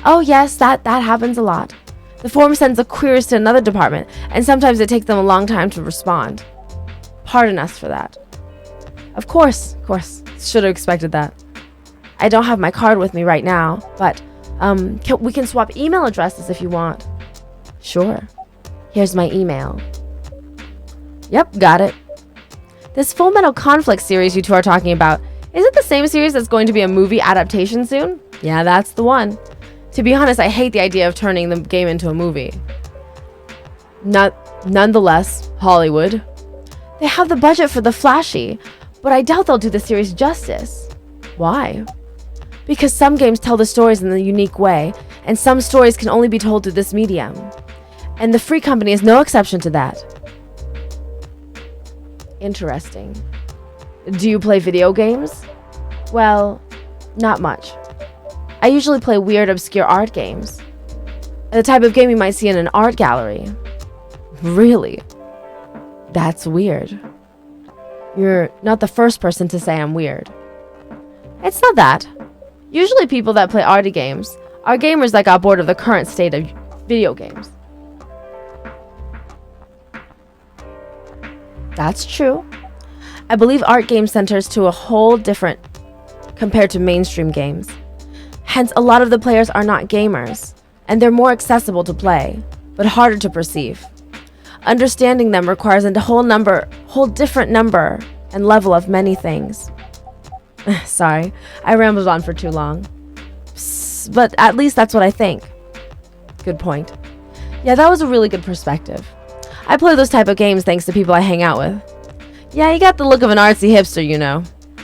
Oh yes, that happens a lot. The form sends the queries to another department, and sometimes it takes them a long time to respond. Pardon us for that. Of course. Should have expected that. I don't have my card with me right now, but we can swap email addresses if you want. Sure. Here's my email. Yep, got it. This Full Metal Conflict series you two are talking about, is it the same series that's going to be a movie adaptation soon? Yeah, that's the one. To be honest, I hate the idea of turning the game into a movie. Nonetheless, Hollywood. They have the budget for the flashy, but I doubt they'll do the series justice. Why? Because some games tell the stories in a unique way, and some stories can only be told through this medium. And the Free Company is no exception to that. Interesting. Do you play video games? Well, not much. I usually play weird, obscure art games. The type of game you might see in an art gallery. Really? That's weird. You're not the first person to say I'm weird. It's not that. Usually people that play arty games are gamers that got bored of the current state of video games. That's true. I believe art game centers to a whole different compared to mainstream games. Hence, a lot of the players are not gamers, and they're more accessible to play, but harder to perceive. Understanding them requires a whole different number and level of many things. Sorry, I rambled on for too long. Psst, but at least that's what I think. Good point. Yeah, that was a really good perspective. I play those type of games thanks to people I hang out with. Yeah, you got the look of an artsy hipster, you know.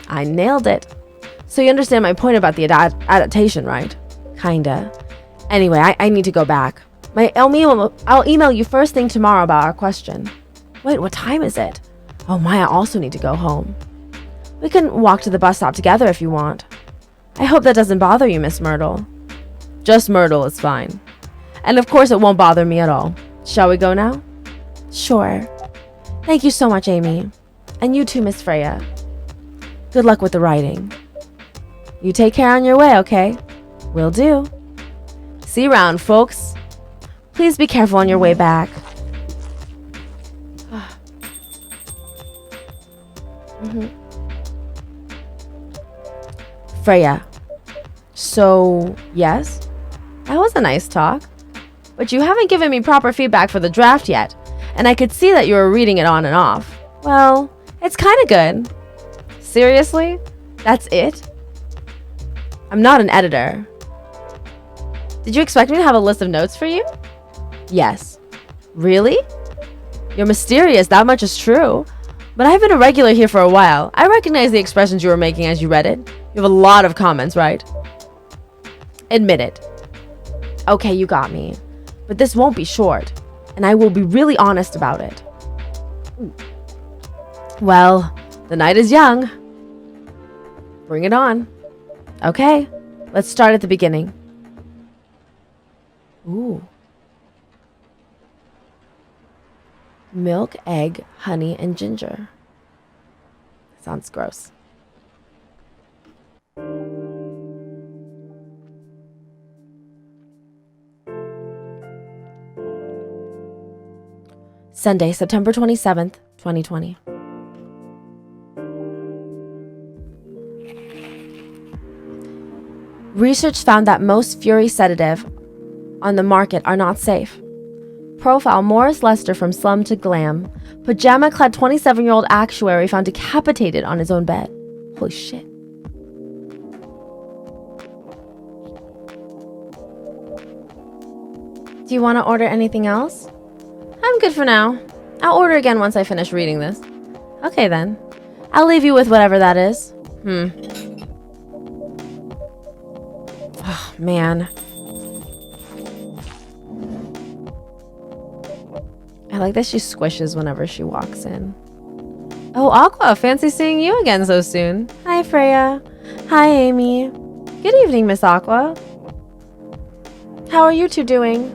I nailed it. So you understand my point about the adaptation, right? Kinda. Anyway, I need to go back. I'll email you first thing tomorrow about our question. Wait, what time is it? Oh my, I also need to go home. We can walk to the bus stop together if you want. I hope that doesn't bother you, Miss Myrtle. Just Myrtle is fine. And of course it won't bother me at all. Shall we go now? Sure. Thank you so much, Amy. And you too, Miss Freya. Good luck with the writing. You take care on your way, okay? Will do. See you around, folks. Please be careful on your way back. Freya. So, yes? That was a nice talk. But you haven't given me proper feedback for the draft yet, and I could see that you were reading it on and off. Well, it's kind of good. Seriously? That's it? I'm not an editor. Did you expect me to have a list of notes for you? Yes. Really? You're mysterious, that much is true. But I've been a regular here for a while. I recognize the expressions you were making as you read it. You have a lot of comments, right? Admit it. Okay, you got me. But this won't be short, and I will be really honest about it. Well, the night is young. Bring it on. Okay, let's start at the beginning. Ooh. Milk, egg, honey, and ginger. Sounds gross. Sunday, September 27th, 2020. Research found that most Fury sedative on the market are not safe. Profile Morris Lester from slum to glam. Pajama-clad 27-year-old actuary found decapitated on his own bed. Holy shit. Do you want to order anything else? I'm good for now. I'll order again once I finish reading this. Okay then. I'll leave you with whatever that is. Oh, man. I like that she squishes whenever she walks in. Oh, Aqua, fancy seeing you again so soon. Hi, Freya. Hi, Amy. Good evening, Miss Aqua. How are you two doing?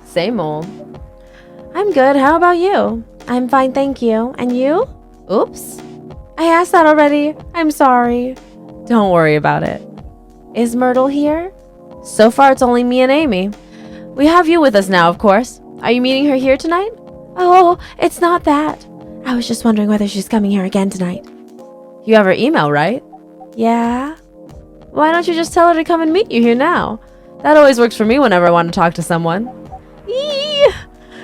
Same old. I'm good. How about you? I'm fine, thank you. And you? Oops. I asked that already. I'm sorry. Don't worry about it. Is Myrtle here? So far, it's only me and Amy. We have you with us now, of course. Are you meeting her here tonight? Oh, it's not that. I was just wondering whether she's coming here again tonight. You have her email, right? Yeah. Why don't you just tell her to come and meet you here now? That always works for me whenever I want to talk to someone. Eee,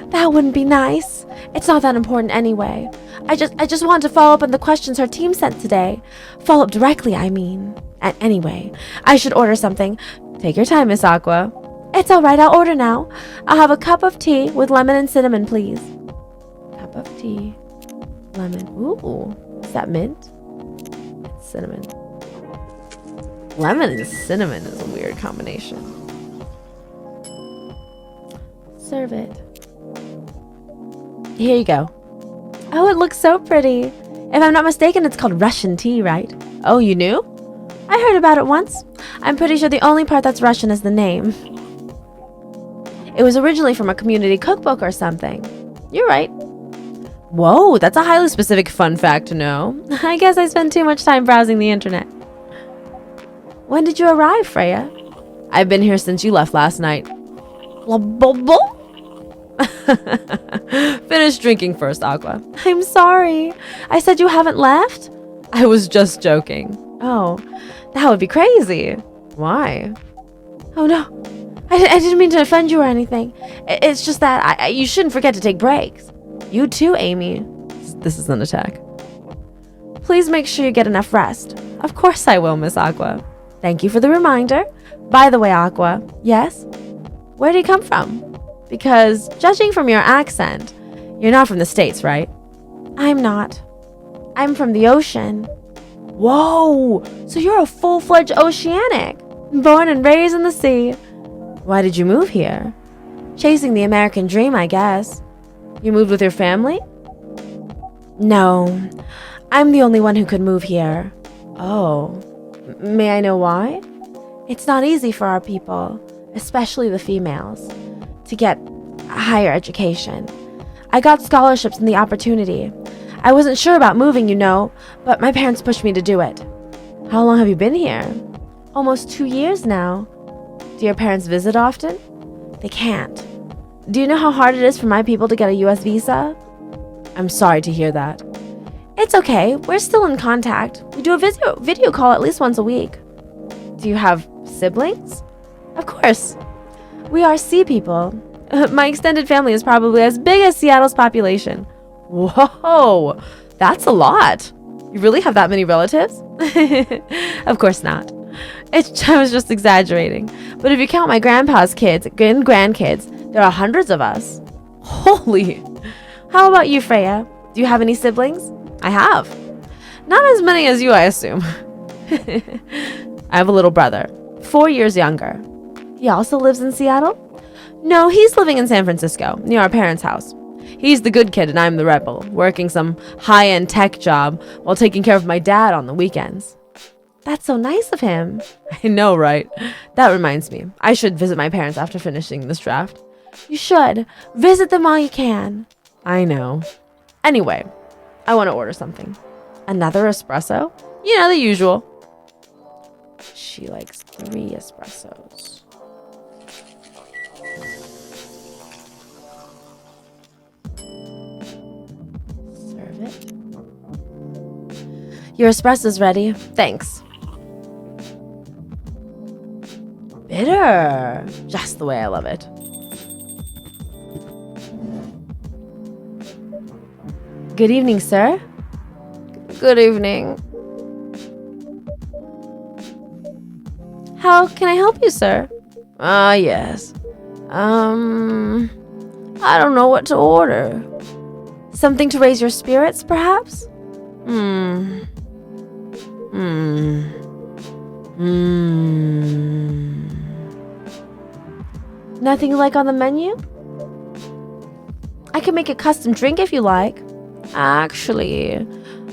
that wouldn't be nice. It's not that important anyway. I just wanted to follow up on the questions her team sent today. Follow up directly, I mean. And anyway, I should order something. Take your time, Miss Aqua. It's all right, I'll order now. I'll have a cup of tea with lemon and cinnamon, please. Cup of tea, lemon. Ooh, is that mint? It's cinnamon. Lemon and cinnamon is a weird combination. Serve it. Here you go. Oh, it looks so pretty. If I'm not mistaken, it's called Russian tea, right? Oh, you knew? I heard about it once. I'm pretty sure the only part that's Russian is the name. It was originally from a community cookbook or something. You're right. Whoa, that's a highly specific fun fact to know. I guess I spent too much time browsing the internet. When did you arrive, Freya? I've been here since you left last night. Finish drinking first, Aqua. I'm sorry. I said you haven't left? I was just joking. Oh, that would be crazy. Why? Oh no. I didn't mean to offend you or anything. It's just that you shouldn't forget to take breaks. You too, Amy. This is an attack. Please make sure you get enough rest. Of course I will, Miss Aqua. Thank you for the reminder. By the way, Aqua. Yes? Where do you come from? Because, judging from your accent, you're not from the States, right? I'm not. I'm from the ocean. Whoa! So you're a full-fledged oceanic. Born and raised in the sea. Why did you move here? Chasing the American dream, I guess. You moved with your family? No. I'm the only one who could move here. Oh. May I know why? It's not easy for our people, especially the females, to get higher education. I got scholarships and the opportunity. I wasn't sure about moving, you know, but my parents pushed me to do it. How long have you been here? Almost 2 years now. Do your parents visit often? They can't. Do you know how hard it is for my people to get a US visa? I'm sorry to hear that. It's okay. We're still in contact. We do a video call at least once a week. Do you have siblings? Of course. We are sea people. My extended family is probably as big as Seattle's population. Whoa, that's a lot. You really have that many relatives? Of course not. I was just exaggerating. But if you count my grandpa's kids and grandkids, there are hundreds of us. Holy. How about you, Freya? Do you have any siblings? I have. Not as many as you, I assume. I have a little brother, 4 years younger. He also lives in Seattle? No, he's living in San Francisco, near our parents' house. He's the good kid and I'm the rebel, working some high-end tech job while taking care of my dad on the weekends. That's so nice of him. I know, right? That reminds me. I should visit my parents after finishing this draft. You should. Visit them while you can. I know. Anyway, I want to order something. Another espresso? You know, the usual. She likes 3 espressos. of it. Your espresso's ready. Thanks. Bitter. Just the way I love it. Good evening, sir. Good evening. How can I help you, sir? Yes. I don't know what to order. Something to raise your spirits, perhaps? Nothing you like on the menu? I can make a custom drink if you like. Actually,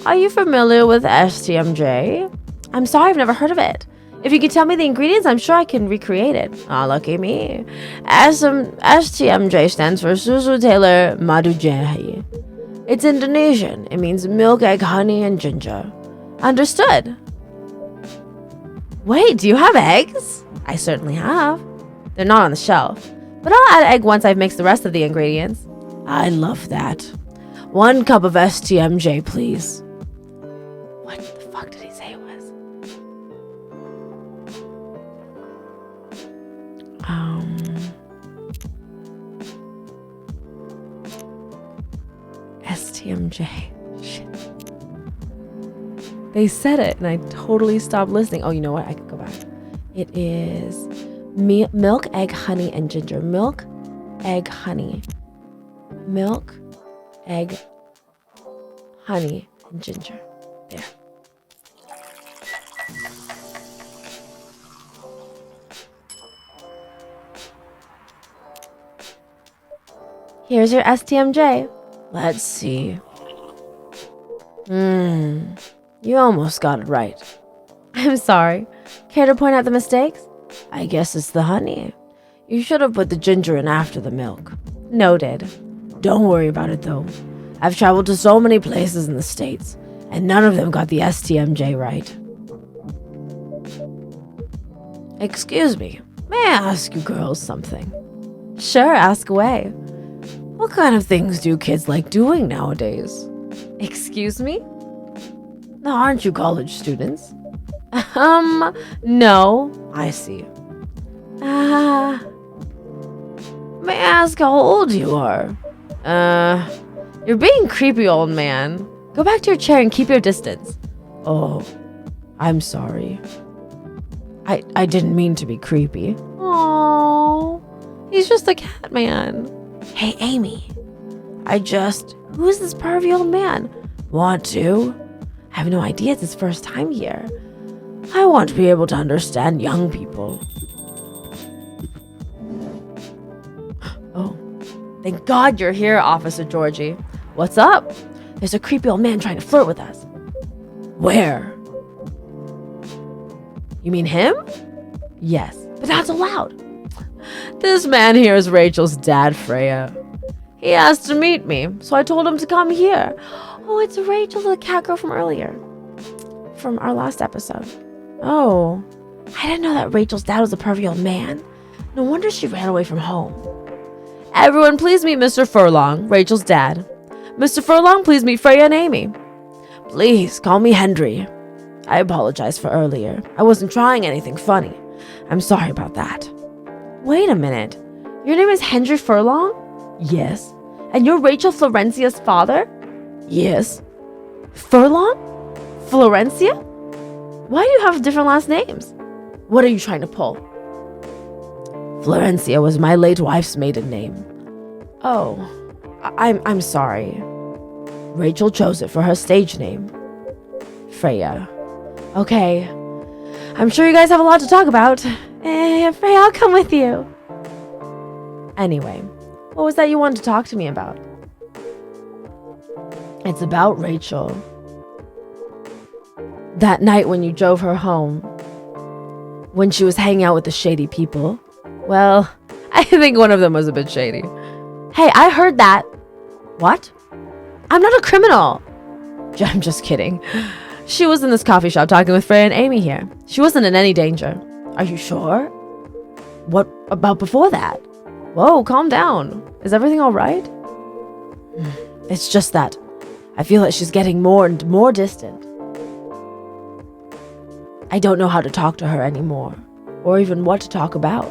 are you familiar with STMJ? I'm sorry, I've never heard of it. If you could tell me the ingredients, I'm sure I can recreate it. Lucky me. STMJ stands for Susu Taylor Madu Jahi. It's Indonesian. It means milk, egg, honey, and ginger. Understood. Wait, do you have eggs? I certainly have. They're not on the shelf. But I'll add egg once I've mixed the rest of the ingredients. I love that. 1 cup of STMJ, please. What the fuck did he say it was? STMJ. Shit. They said it and I totally stopped listening. Oh, you know what? I could go back. It is milk, egg, honey, and ginger. Milk, egg, honey. Milk, egg, honey, and ginger. There. Here's your STMJ. Let's see. You almost got it right. I'm sorry. Care to point out the mistakes? I guess it's the honey. You should have put the ginger in after the milk. Noted. Don't worry about it though. I've traveled to so many places in the States, and none of them got the STMJ right. Excuse me, may I ask you girls something? Sure, ask away. What kind of things do kids like doing nowadays? Excuse me? Aren't you college students? No. I see. May I ask how old you are? You're being creepy, old man. Go back to your chair and keep your distance. Oh, I'm sorry. I didn't mean to be creepy. Oh, he's just a cat man. Hey, Amy. Who is this pervy old man? Want to? I have no idea, it's his first time here. I want to be able to understand young people. Oh, thank God you're here, Officer Georgie. What's up? There's a creepy old man trying to flirt with us. Where? You mean him? Yes, but not so loud. This man here is Rachel's dad, Freya. He asked to meet me, so I told him to come here. Oh, it's Rachel, the cat girl from earlier. From our last episode. Oh, I didn't know that Rachel's dad was a pervy old man. No wonder she ran away from home. Everyone, please meet Mr. Furlong, Rachel's dad. Mr. Furlong, please meet Freya and Amy. Please, call me Henry. I apologize for earlier. I wasn't trying anything funny. I'm sorry about that. Wait a minute. Your name is Henry Furlong? Yes. And you're Rachel Florencia's father? Yes. Furlong? Florencia? Why do you have different last names? What are you trying to pull? Florencia was my late wife's maiden name. Oh, I'm sorry. Rachel chose it for her stage name. Freya. Okay. I'm sure you guys have a lot to talk about. Freya, I'll come with you. Anyway, what was that you wanted to talk to me about? It's about Rachel. That night when you drove her home. When she was hanging out with the shady people. Well, I think one of them was a bit shady. Hey, I heard that. What? I'm not a criminal. I'm just kidding. She was in this coffee shop talking with Freya and Amy here. She wasn't in any danger. Are you sure? What about before that? Whoa, calm down. Is everything all right? It's just that I feel that she's getting more and more distant. I don't know how to talk to her anymore, or even what to talk about.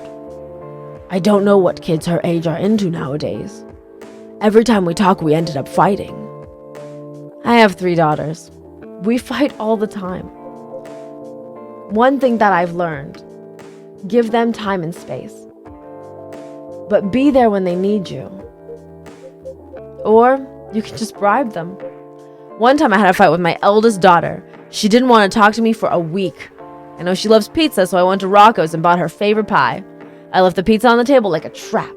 I don't know what kids her age are into nowadays. Every time we talk, we ended up fighting. I have 3 daughters. We fight all the time. One thing that I've learned, give them time and space. But be there when they need you. Or you can just bribe them. One time I had a fight with my eldest daughter. She didn't want to talk to me for a week. I know she loves pizza, so I went to Rocco's and bought her favorite pie. I left the pizza on the table like a trap.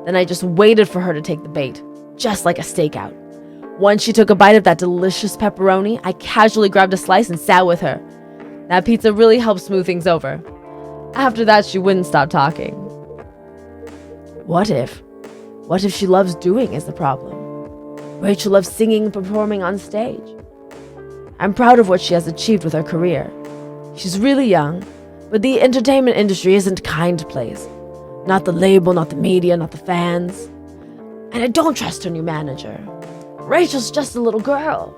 Then I just waited for her to take the bait, just like a stakeout. Once she took a bite of that delicious pepperoni, I casually grabbed a slice and sat with her. That pizza really helped smooth things over. After that, she wouldn't stop talking. What if she loves doing is the problem? Rachel loves singing and performing on stage. I'm proud of what she has achieved with her career. She's really young, but the entertainment industry isn't a kind place. Not the label, not the media, not the fans. And I don't trust her new manager. Rachel's just a little girl.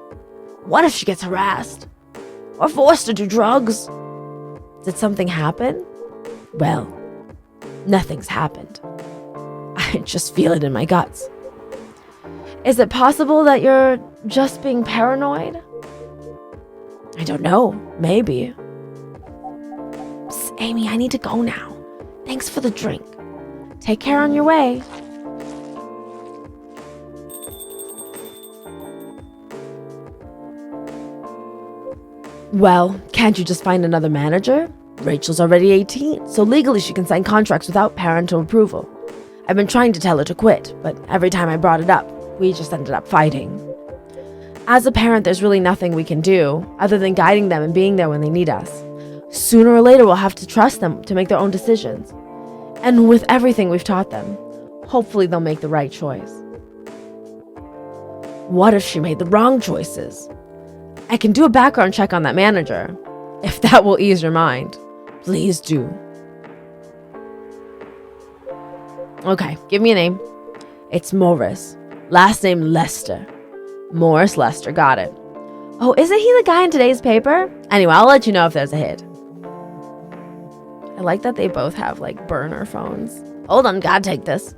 What if she gets harassed? Or forced to do drugs? Did something happen? Well, nothing's happened. I just feel it in my guts. Is it possible that you're just being paranoid? I don't know. Maybe. Psst, Amy, I need to go now. Thanks for the drink. Take care on your way. Well, can't you just find another manager? Rachel's already 18, so legally she can sign contracts without parental approval. I've been trying to tell her to quit, but every time I brought it up, we just ended up fighting. As a parent, there's really nothing we can do other than guiding them and being there when they need us. Sooner or later, we'll have to trust them to make their own decisions. And with everything we've taught them, hopefully they'll make the right choice. What if she made the wrong choices? I can do a background check on that manager. If that will ease your mind, please do. Okay, give me a name. It's Morris. Last name Lester. Morris Lester, got it. Oh, isn't he the guy in today's paper? Anyway, I'll let you know if there's a hit. I like that they both have, like, burner phones. Hold on, gotta take this.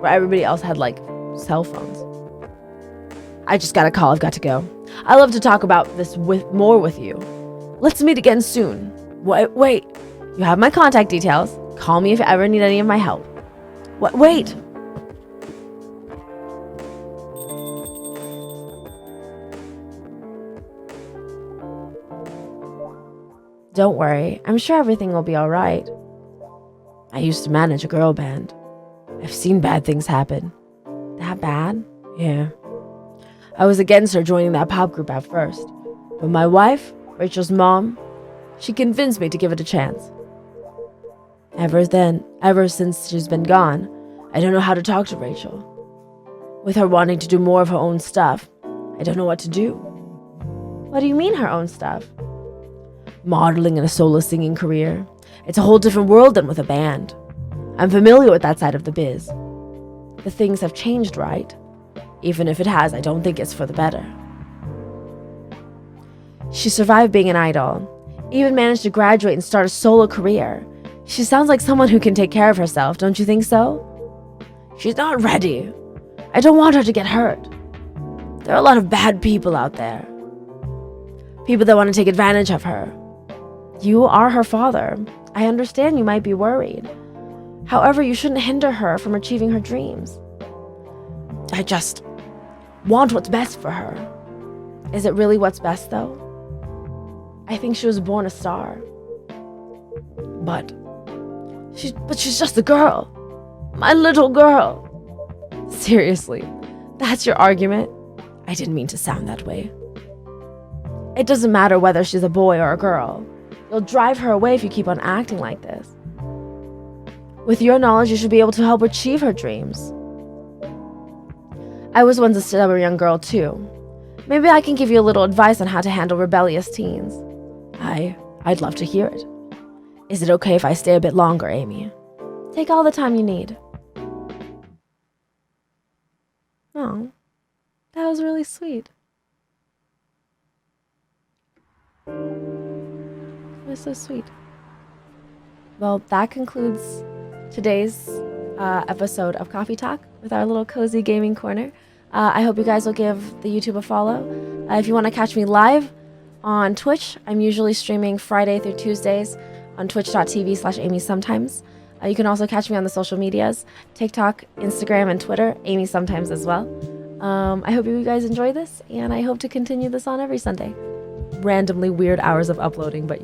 Where everybody else had, like, cell phones. I just got a call, I've got to go. I love to talk about this more with you. Let's meet again soon. Wait. You have my contact details. Call me if you ever need any of my help. Wait. Don't worry, I'm sure everything will be alright. I used to manage a girl band. I've seen bad things happen. That bad? Yeah. I was against her joining that pop group at first. But my wife, Rachel's mom, she convinced me to give it a chance. Ever since she's been gone, I don't know how to talk to Rachel. With her wanting to do more of her own stuff, I don't know what to do. What do you mean her own stuff? Modeling and a solo singing career. It's a whole different world than with a band. I'm familiar with that side of the biz. The things have changed, right? Even if it has, I don't think it's for the better. She survived being an idol, even managed to graduate and start a solo career. She sounds like someone who can take care of herself, don't you think so? She's not ready. I don't want her to get hurt. There are a lot of bad people out there. People that want to take advantage of her. You are her father. I understand you might be worried. However, you shouldn't hinder her from achieving her dreams. I just want what's best for her. Is it really what's best, though? I think she was born a star. But she's just a girl. My little girl. Seriously, that's your argument? I didn't mean to sound that way. It doesn't matter whether she's a boy or a girl. You'll drive her away if you keep on acting like this. With your knowledge, you should be able to help her achieve her dreams. I was once a stubborn young girl, too. Maybe I can give you a little advice on how to handle rebellious teens. I'd love to hear it. Is it okay if I stay a bit longer, Amy? Take all the time you need. Oh, that was really sweet. was so sweet. Well, that concludes today's episode of Coffee Talk with our little cozy gaming corner. I hope you guys will give the YouTube a follow. If you want to catch me live on Twitch, I'm usually streaming Friday through Tuesdays on twitch.tv/amisometimes. You can also catch me on the social medias, TikTok, Instagram, and Twitter, amisometimes as well. I hope you guys enjoy this, and I hope to continue this on every Sunday. Randomly weird hours of uploading, but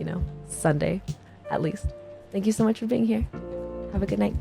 Sunday at least. Thank you so much for being here. Have a good night.